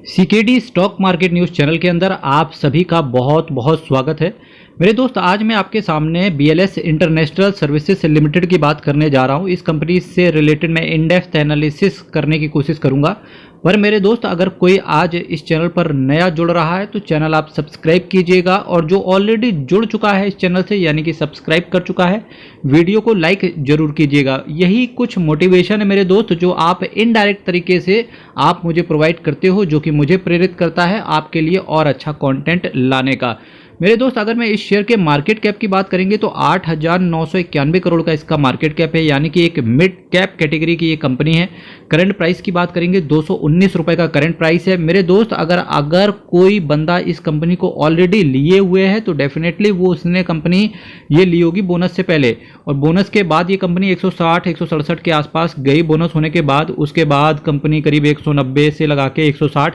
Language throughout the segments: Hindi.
CKD stock market news channel के अंदर आप सभी का बहुत बहुत स्वागत है। मेरे दोस्त, आज मैं आपके सामने बीएलएस इंटरनेशनल सर्विसेज लिमिटेड की बात करने जा रहा हूं। इस कंपनी से रिलेटेड मैं इन डेप्थ एनालिसिस करने की कोशिश करूंगा। पर मेरे दोस्त, अगर कोई आज इस चैनल पर नया जुड़ रहा है तो चैनल आप सब्सक्राइब कीजिएगा, और जो ऑलरेडी जुड़ चुका है इस चैनल से यानी कि सब्सक्राइब कर चुका है, वीडियो को लाइक जरूर कीजिएगा। यही कुछ मोटिवेशन है मेरे दोस्त जो आप इनडायरेक्ट तरीके से आप मुझे प्रोवाइड करते हो, जो कि मुझे प्रेरित करता है आपके लिए और अच्छा कंटेंट लाने का। मेरे दोस्त, अगर मैं इस शेयर के मार्केट कैप की बात करेंगे तो 8,991 करोड़ का इसका मार्केट कैप है, यानी कि एक मिड कैप कैटेगरी की ये कंपनी है। करंट प्राइस की बात करेंगे 219 रुपए का करंट प्राइस है। मेरे दोस्त, अगर कोई बंदा इस कंपनी को ऑलरेडी लिए हुए है तो डेफिनेटली वो उसने कंपनी ये ली होगी बोनस से पहले, और बोनस के बाद ये कंपनी 160-167 के आसपास गई बोनस होने के बाद। उसके बाद कंपनी करीब 190 से लगा के 160,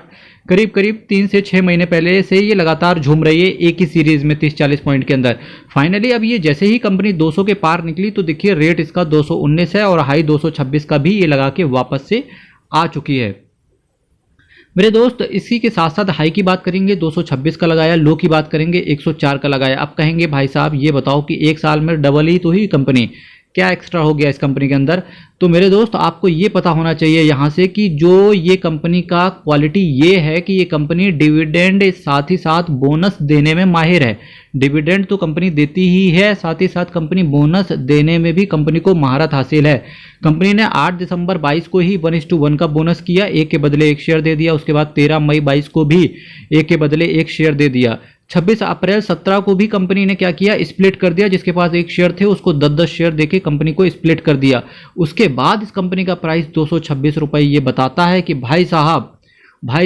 करीब 3 से 6 महीने पहले से ये लगातार झूम रही है एक ही सीरीज में 30-40 पॉइंट के अंदर। फाइनली अब ये जैसे ही कंपनी 200 के पार निकली तो देखिए रेट इसका 219 है और हाई 226 का भी ये लगा के वापस से आ चुकी है। मेरे दोस्त, इसी के साथ साथ हाई की बात करेंगे 226 का लगाया, लो की बात करेंगे 104 का लगाया। अब कहेंगे भाई साहब ये बताओ कि एक साल में डबल ही तो ही कंपनी, क्या एक्स्ट्रा हो गया इस कंपनी के अंदर? तो मेरे दोस्त, आपको ये पता होना चाहिए यहाँ से कि जो ये कंपनी का क्वालिटी ये है कि ये कंपनी डिविडेंड साथ ही साथ बोनस देने में माहिर है। डिविडेंड तो कंपनी देती ही है, साथ ही साथ कंपनी बोनस देने में भी कंपनी को महारत हासिल है। कंपनी ने 8 दिसंबर 22 को ही 1:1 का बोनस किया, एक के बदले एक शेयर दे दिया। उसके बाद 13 मई 22 को भी एक के बदले एक शेयर दे दिया। 26 अप्रैल 17 को भी कंपनी ने क्या किया, स्प्लिट कर दिया। जिसके पास एक शेयर थे उसको 10-10 शेयर देके कंपनी को स्प्लिट कर दिया। उसके बाद इस कंपनी का प्राइस 226 रुपए ये बताता है कि भाई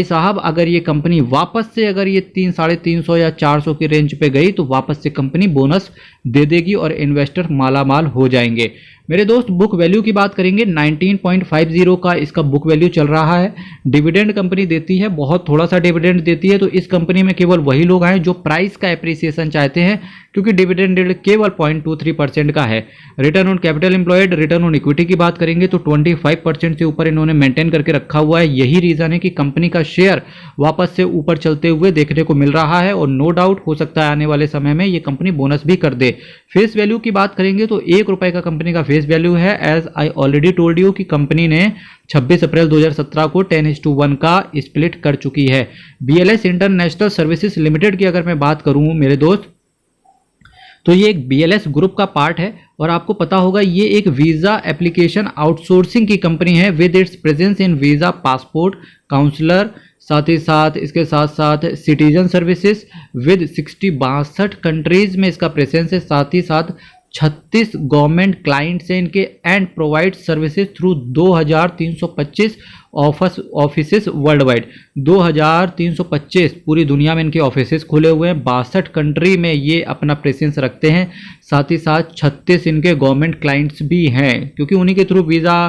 साहब अगर ये कंपनी वापस से अगर ये 300-350 या 400 की रेंज पे गई तो वापस से कंपनी बोनस दे देगी और इन्वेस्टर मालामाल हो जाएंगे। मेरे दोस्त, बुक वैल्यू की बात करेंगे 19.50 का इसका बुक वैल्यू चल रहा है। डिविडेंड कंपनी देती है, बहुत थोड़ा सा डिविडेंड देती है, तो इस कंपनी में केवल वही लोग हैं जो प्राइस का एप्रिसिएशन चाहते हैं, क्योंकि डिविडेंड केवल 0.23% का है। Return on capital employed, return on equity की बात करेंगे तो 25% से ऊपर इन्होंने मेंटेन करके रखा हुआ है। यही रीजन है कि कंपनी का शेयर वापस से ऊपर चलते हुए देखने को मिल रहा है, और नो डाउट हो सकता है आने वाले समय में ये कंपनी बोनस भी कर दे। फेस वैल्यू की बात करेंगे तो 1 रुपए का कंपनी का फेस वैल्यू है। As I already told you कि कंपनी ने 26 अप्रैल 2017 को 10:1 का स्प्लिट कर चुकी है। बीएलएस इंटरनेशनल सर्विसेज लिमिटेड की अगर मैं बात करूं मेरे दोस्त, तो ये एक बीएलएस ग्रुप का पार्ट है, और आपको पता होगा ये एक वीजा एप्लीकेशन आउटसोर्सिंग की कंपनी है with its presence in visa, passport, counsellor, साथ ही साथ इसके साथ साथ सिटीजन सर्विसेज विद 62 कंट्रीज में इसका प्रेजेंस है। साथ ही साथ 36 गवर्नमेंट क्लाइंट्स हैं इनके, and provide services through 2325 offices world wide. 2325 पूरी दुनिया में इनके ऑफिसेस खुले हुए हैं। 62 कंट्री में ये अपना प्रेजेंस रखते हैं। साथ ही साथ 36 इनके गवर्नमेंट क्लाइंट्स भी हैं, क्योंकि उन्हीं के थ्रू वीज़ा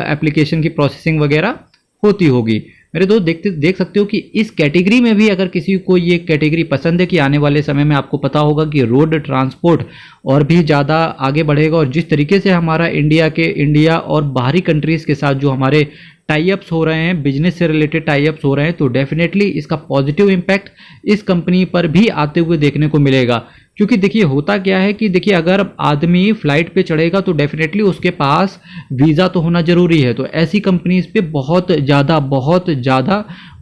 एप्लीकेशन की प्रोसेसिंग वगैरह होती होगी। मेरे दोस्त, देख सकते हो कि इस कैटेगरी में भी अगर किसी को ये कैटेगरी पसंद है कि आने वाले समय में आपको पता होगा कि रोड ट्रांसपोर्ट और भी ज़्यादा आगे बढ़ेगा, और जिस तरीके से हमारा इंडिया और बाहरी कंट्रीज़ के साथ जो हमारे टाई अप्स हो रहे हैं, बिजनेस से रिलेटेड टाई अप्स हो रहे हैं, तो डेफिनेटली इसका पॉजिटिव इम्पैक्ट इस कंपनी पर भी आते हुए देखने को मिलेगा। क्योंकि देखिए होता क्या है कि देखिए अगर आदमी फ्लाइट पे चढ़ेगा तो डेफिनेटली उसके पास वीज़ा तो होना ज़रूरी है, तो ऐसी कंपनीज पे बहुत ज़्यादा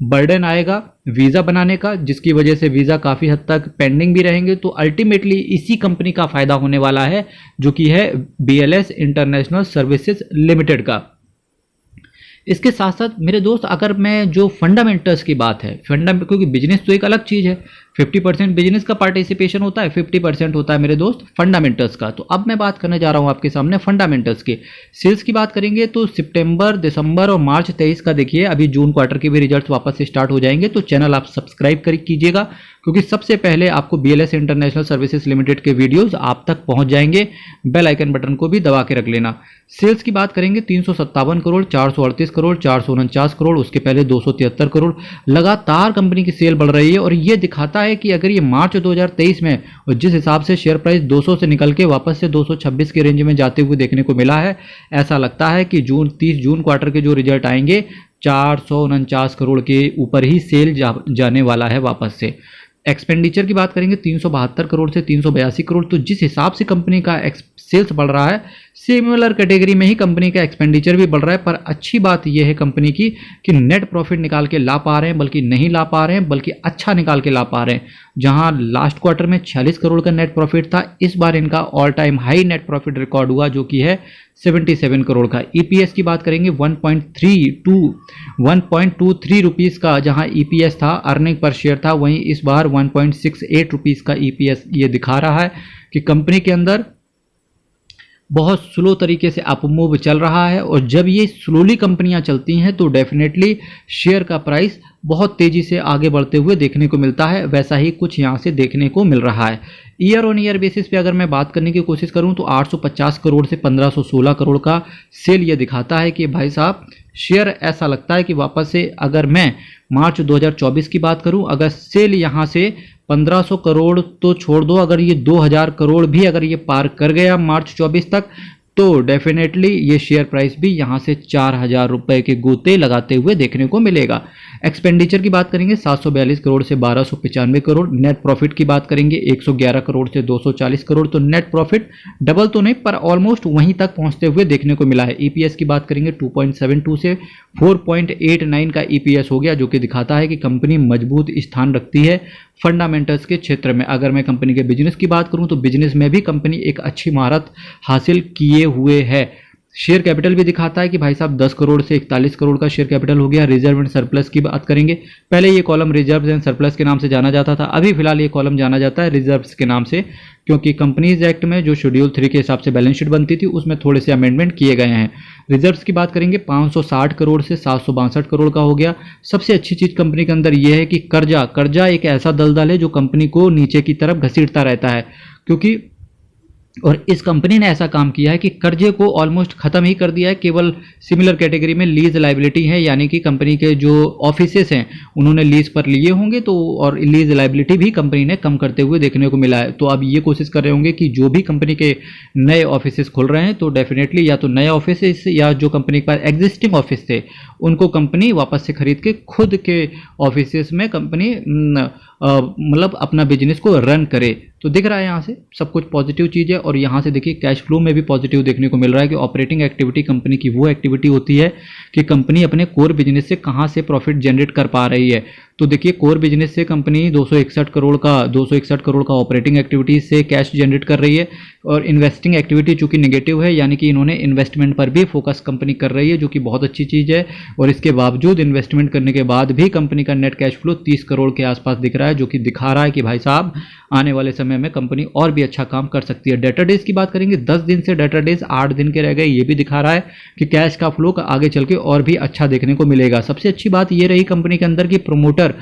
बर्डन आएगा वीज़ा बनाने का, जिसकी वजह से वीज़ा काफ़ी हद तक पेंडिंग भी रहेंगे। तो अल्टीमेटली इसी कंपनी का फ़ायदा होने वाला है, जो कि है बीएलएस इंटरनेशनल सर्विसेज लिमिटेड का। इसके साथ साथ मेरे दोस्त, अगर मैं जो फंडामेंटल्स की बात है, क्योंकि बिजनेस तो एक अलग चीज़ है, 50% बिजनेस का पार्टिसिपेशन होता है, 50% होता है मेरे दोस्त फंडामेंटल्स का। तो अब मैं बात करने जा रहा हूं आपके सामने फंडामेंटल्स की। सेल्स की बात करेंगे तो सितंबर, दिसंबर और मार्च 23 का देखिए, अभी जून क्वार्टर के भी रिजल्ट्स वापस से स्टार्ट हो जाएंगे, तो चैनल आप सब्सक्राइब कीजिएगा, क्योंकि सबसे पहले आपको बीएलएस इंटरनेशनल सर्विसेज लिमिटेड के वीडियोज आप तक पहुंच जाएंगे। बेल आइकन बटन को भी दबा के रख लेना। सेल्स की बात करेंगे 357 करोड़, 438 करोड़, 449 करोड़, उसके पहले 273 करोड़। लगातार कंपनी की सेल बढ़ रही है, और ये दिखाता है कि अगर ये मार्च 2023 में, और जिस हिसाब से शेयर प्राइस 200 से निकल के वापस से 226 के रेंज में जाते हुए देखने को मिला है, ऐसा लगता है कि 30 जून क्वार्टर के जो रिजल्ट आएंगे 449 करोड़ के ऊपर ही सेल जाने वाला है वापस से। एक्सपेंडिचर की बात करेंगे 372 करोड़ से 382 करोड़। तो जिस हिसाब से कंपनी का सेल्स बढ़ रहा है, सिमिलर कैटेगरी में ही कंपनी का एक्सपेंडिचर भी बढ़ रहा है। पर अच्छी बात यह है कंपनी की कि नेट प्रॉफिट निकाल के ला पा रहे हैं, बल्कि नहीं ला पा रहे हैं, बल्कि अच्छा निकाल के ला पा रहे हैं। जहां लास्ट क्वार्टर में 46 करोड़ का नेट प्रॉफिट था, इस बार इनका all time high net profit record हुआ, जो कि है 77 करोड़ का। ईपीएस की बात करेंगे 1.23 रुपीज़ का जहां ईपीएस था, अर्निंग पर शेयर था, वहीं इस बार 1.68 रुपीज़ का ईपीएस ये दिखा रहा है कि कंपनी के अंदर बहुत स्लो तरीके से अपमूव चल रहा है। और जब ये स्लोली कंपनियां चलती हैं तो डेफिनेटली शेयर का प्राइस बहुत तेजी से आगे बढ़ते हुए देखने को मिलता है। वैसा ही कुछ यहाँ से देखने को मिल रहा है। ईयर ऑन ईयर बेसिस पे अगर मैं बात करने की कोशिश करूं तो 850 करोड़ से 1516 करोड़ का सेल ये दिखाता है कि भाई साहब शेयर ऐसा लगता है कि वापस से, अगर मैं मार्च 2024 की बात करूं, अगर सेल यहाँ से 1500 करोड़ तो छोड़ दो, अगर ये 2000 करोड़ भी अगर ये पार कर गया मार्च 24 तक, तो डेफिनेटली ये शेयर प्राइस भी यहाँ से 4000 रुपए के गोते लगाते हुए देखने को मिलेगा। एक्सपेंडिचर की बात करेंगे 742 करोड़ से 1295 करोड़। नेट प्रॉफिट की बात करेंगे 111 करोड़ से 240 करोड़। तो नेट प्रॉफिट डबल तो नहीं, पर ऑलमोस्ट वहीं तक पहुंचते हुए देखने को मिला है। ईपीएस की बात करेंगे 2.72 से 4.89 का ईपीएस हो गया, जो कि दिखाता है कि कंपनी मजबूत स्थान रखती है फंडामेंटल्स के क्षेत्र में। अगर मैं कंपनी के बिजनेस की बात करूं तो बिजनेस में भी कंपनी एक अच्छी महारत हासिल किए हुए है। शेयर कैपिटल भी दिखाता है कि भाई साहब 10 करोड़ से 41 करोड़ का शेयर कैपिटल हो गया। रिजर्व एंड सरप्लस की बात करेंगे, पहले ये कॉलम रिजर्व एंड सरप्लस के नाम से जाना जाता था, अभी फिलहाल ये कॉलम जाना जाता है रिजर्व्स के नाम से, क्योंकि कंपनीज एक्ट में जो शेड्यूल 3 के हिसाब से बैलेंस शीट बनती थी उसमें थोड़े से अमेंडमेंट किए गए हैं। रिजर्व्स की बात करेंगे 560 करोड़ से 762 करोड़ का हो गया। सबसे अच्छी चीज कंपनी के अंदर यह है कि कर्जा एक ऐसा दलदल है जो कंपनी को नीचे की तरफ घसीटता रहता है, क्योंकि और इस कंपनी ने ऐसा काम किया है कि कर्जे को ऑलमोस्ट खत्म ही कर दिया है। केवल सिमिलर कैटेगरी में लीज लाइबिलिटी है, यानी कि कंपनी के जो ऑफिसेस हैं उन्होंने लीज पर लिए होंगे, तो और लीज लाइबिलिटी भी कंपनी ने कम करते हुए देखने को मिला है। तो अब ये कोशिश कर रहे होंगे कि जो भी कंपनी के नए ऑफिसेस खुल रहे हैं तो डेफिनेटली या तो नए ऑफिसेस या जो कंपनी के पास एग्जिस्टिंग ऑफिस थे उनको कंपनी वापस से खरीद के खुद के ऑफिसेस में कंपनी मतलब अपना बिजनेस को रन करे। तो दिख रहा है यहाँ से सब कुछ पॉजिटिव चीज़ है। और यहाँ से देखिए कैश फ्लो में भी पॉजिटिव देखने को मिल रहा है कि ऑपरेटिंग एक्टिविटी कंपनी की वो एक्टिविटी होती है कि कंपनी अपने कोर बिजनेस से कहाँ से प्रॉफिट जनरेट कर पा रही है। तो देखिए कोर बिजनेस से कंपनी 261 करोड़ का ऑपरेटिंग एक्टिविटी से कैश जनरेट कर रही है। और इन्वेस्टिंग एक्टिविटी चूंकि नेगेटिव है, यानी कि इन्होंने इन्वेस्टमेंट पर भी फोकस कंपनी कर रही है, जो कि बहुत अच्छी चीज़ है। और इसके बावजूद इन्वेस्टमेंट करने के बाद भी कंपनी का नेट कैश फ्लो 30 करोड़ के आसपास दिख रहा है, जो कि दिखा रहा है कि भाई साहब आने वाले समय में कंपनी और भी अच्छा काम कर सकती है। डेटा डेज की बात करेंगे 10 दिन से डेटा डेज 8 दिन के रह गए, ये भी दिखा रहा है कि कैश का फ्लो का आगे चल के और भी अच्छा देखने को मिलेगा। सबसे अच्छी बात ये रही कंपनी के अंदर की प्रमोटर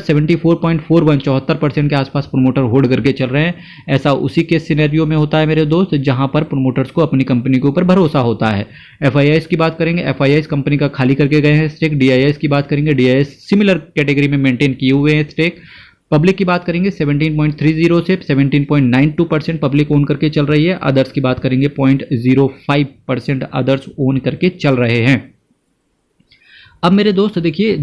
74.41 74% के आसपास प्रमोटर होल्ड करके चल रहे हैं। ऐसा उसी के सिनेरियो में होता है मेरे दोस्त, जहां पर प्रमोटर्स को अपनी कंपनी के ऊपर भरोसा होता है। एफआईआईस की बात करेंगे, एफआईआईस कंपनी का खाली करके गए हैं स्टेक। डीआईएस की बात करेंगे, डीआईएस सिमिलर कैटेगरी में मेंटेन किए हुए हैं स्टेक। पब्लिक की बात करेंगे 17.30 से 17.92% पब्लिक ओन करके चल रही है। अदर्स की बात करेंगे 0.05% अदर्स ओन करके चल रहे हैं। अब मेरे दोस्त देखिए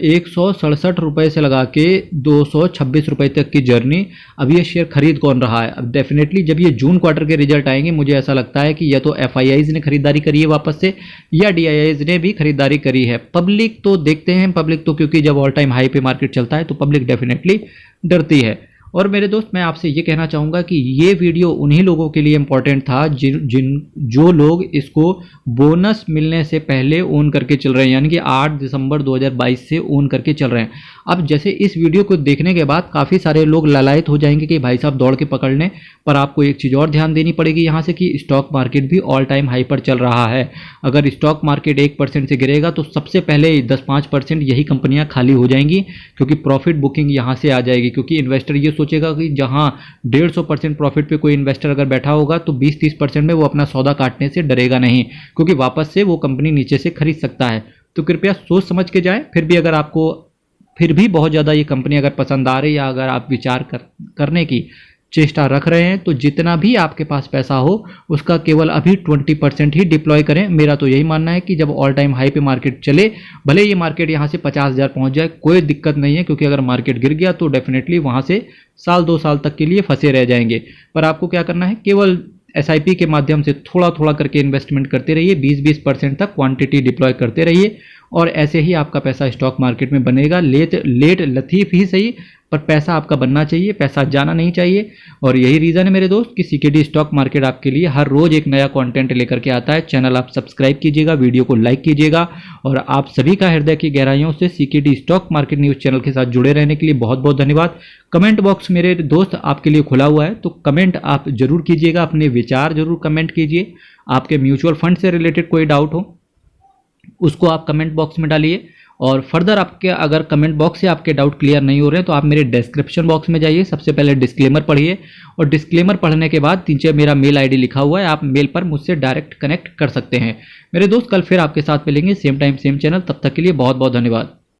167 रुपये से लगा के 226 रुपये तक की जर्नी, अब ये शेयर खरीद कौन रहा है। अब डेफिनेटली जब ये जून क्वार्टर के रिजल्ट आएंगे मुझे ऐसा लगता है कि या तो एफआईआईज ने खरीदारी करी है वापस से, या डीआईआईज ने भी खरीदारी करी है। पब्लिक तो देखते हैं, पब्लिक तो क्योंकि जब ऑल टाइम हाई पे मार्केट चलता है तो पब्लिक डेफिनेटली डरती है। और मेरे दोस्त मैं आपसे ये कहना चाहूँगा कि ये वीडियो उन्हीं लोगों के लिए इम्पॉर्टेंट था जो लोग इसको बोनस मिलने से पहले ओन करके चल रहे हैं, यानी कि 8 दिसंबर 2022 से ओन करके चल रहे हैं। अब जैसे इस वीडियो को देखने के बाद काफ़ी सारे लोग ललायत हो जाएंगे कि भाई साहब दौड़ के पकड़ लें, पर आपको एक चीज़ और ध्यान देनी पड़ेगी यहाँ से कि स्टॉक मार्केट भी ऑल टाइम हाई पर चल रहा है। अगर स्टॉक मार्केट 1% से गिरेगा तो सबसे पहले 10-5% यही कंपनियाँ खाली हो जाएंगी, क्योंकि प्रॉफिट बुकिंग यहाँ से आ जाएगी। क्योंकि इन्वेस्टर ये सोचेगा कि जहां 150% प्रॉफिट पे कोई इन्वेस्टर अगर बैठा होगा तो 20-30% में वो अपना सौदा काटने से डरेगा नहीं, क्योंकि वापस से वो कंपनी नीचे से खरीद सकता है। तो कृपया सोच समझ के जाएं। फिर भी अगर आपको फिर भी बहुत ज़्यादा ये कंपनी अगर पसंद आ रही है या अगर आप विचार करने की चेष्टा रख रहे हैं तो जितना भी आपके पास पैसा हो उसका केवल अभी 20% ही डिप्लॉय करें। मेरा तो यही मानना है कि जब ऑल टाइम हाई पे मार्केट चले, भले ये मार्केट यहाँ से 50,000 पहुँच जाए, कोई दिक्कत नहीं है, क्योंकि अगर मार्केट गिर गया तो डेफिनेटली वहाँ से साल 2 साल तक के लिए फंसे रह जाएंगे। पर आपको क्या करना है, केवल एसआईपी के माध्यम से थोड़ा थोड़ा करके इन्वेस्टमेंट करते रहिए, 20-20% तक क्वांटिटी डिप्लॉय करते रहिए और ऐसे ही आपका पैसा स्टॉक मार्केट में बनेगा। लेट लतीफ़ ही सही, पर पैसा आपका बनना चाहिए, पैसा जाना नहीं चाहिए। और यही रीज़न है मेरे दोस्त कि सीकेडी स्टॉक मार्केट आपके लिए हर रोज़ एक नया कंटेंट लेकर के आता है। चैनल आप सब्सक्राइब कीजिएगा, वीडियो को लाइक कीजिएगा और आप सभी का हृदय की गहराइयों से CKD stock market news channel के साथ जुड़े रहने के लिए बहुत बहुत धन्यवाद। कमेंट बॉक्स मेरे दोस्त आपके लिए खुला हुआ है, तो कमेंट आप जरूर कीजिएगा, अपने विचार जरूर कमेंट कीजिए। आपके म्यूचुअल फंड से रिलेटेड कोई डाउट हो उसको आप कमेंट बॉक्स में डालिए। और फर्दर आपके अगर कमेंट बॉक्स से आपके डाउट क्लियर नहीं हो रहे हैं तो आप मेरे डिस्क्रिप्शन बॉक्स में जाइए, सबसे पहले डिस्क्लेमर पढ़िए और डिस्क्लेमर पढ़ने के बाद नीचे मेरा मेल आईडी लिखा हुआ है, आप मेल पर मुझसे डायरेक्ट कनेक्ट कर सकते हैं। मेरे दोस्त कल फिर आपके साथ मिलेंगे, सेम टाइम सेम चैनल, तब तक के लिए बहुत बहुत धन्यवाद।